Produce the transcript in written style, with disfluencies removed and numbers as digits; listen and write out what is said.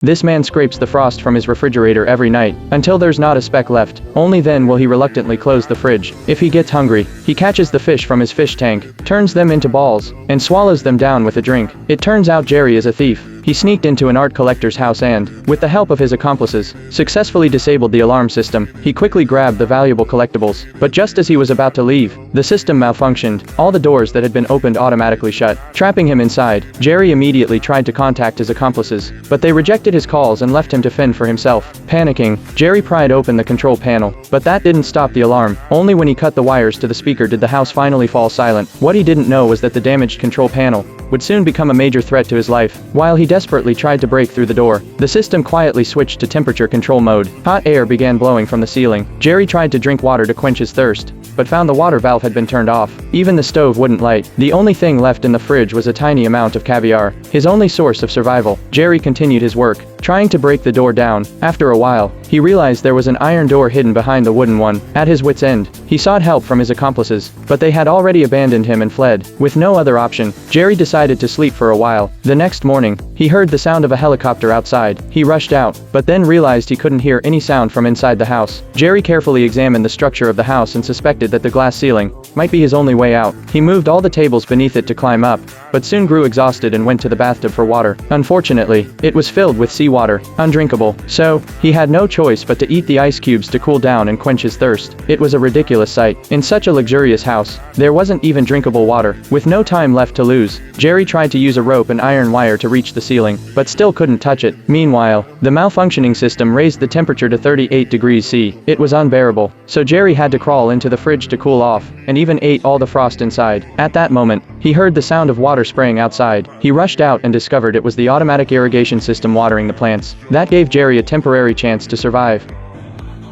This man scrapes the frost from his refrigerator every night, until there's not a speck left. Only then will he reluctantly close the fridge. If he gets hungry, he catches the fish from his fish tank, turns them into balls, and swallows them down with a drink. It turns out Jerry is a thief. He sneaked into an art collector's house and, with the help of his accomplices, successfully disabled the alarm system. He quickly grabbed the valuable collectibles, but just as he was about to leave, the system malfunctioned. All the doors that had been opened automatically shut, trapping him inside. Jerry immediately tried to contact his accomplices, but they rejected his calls and left him to fend for himself. Panicking, Jerry pried open the control panel, but that didn't stop the alarm. Only when he cut the wires to the speaker did the house finally fall silent. What he didn't know was that the damaged control panel would soon become a major threat to his life. While he desperately tried to break through the door, the system quietly switched to temperature control mode. Hot air began blowing from the ceiling. Jerry tried to drink water to quench his thirst, but found the water valve had been turned off. Even the stove wouldn't light. The only thing left in the fridge was a tiny amount of caviar, his only source of survival. Jerry continued his work, trying to break the door down. After a while, he realized there was an iron door hidden behind the wooden one. At his wit's end, he sought help from his accomplices, but they had already abandoned him and fled. With no other option, Jerry decided to sleep for a while. The next morning, he heard the sound of a helicopter outside. He rushed out, but then realized he couldn't hear any sound from inside the house. Jerry carefully examined the structure of the house and suspected that the glass ceiling might be his only way out. He moved all the tables beneath it to climb up, but soon grew exhausted and went to the bathtub for water. Unfortunately, it was filled with seawater, undrinkable, so he had no choice but to eat the ice cubes to cool down and quench his thirst. It was a ridiculous sight. In such a luxurious house, there wasn't even drinkable water. With no time left to lose, Jerry tried to use a rope and iron wire to reach the ceiling, but still couldn't touch it. Meanwhile, the malfunctioning system raised the temperature to 38 degrees C. It was unbearable, so Jerry had to crawl into the fridge to cool off, and even ate all the frost inside. At that moment, he heard the sound of water spraying outside. He rushed out and discovered it was the automatic irrigation system watering the plants. That gave Jerry a temporary chance to survive.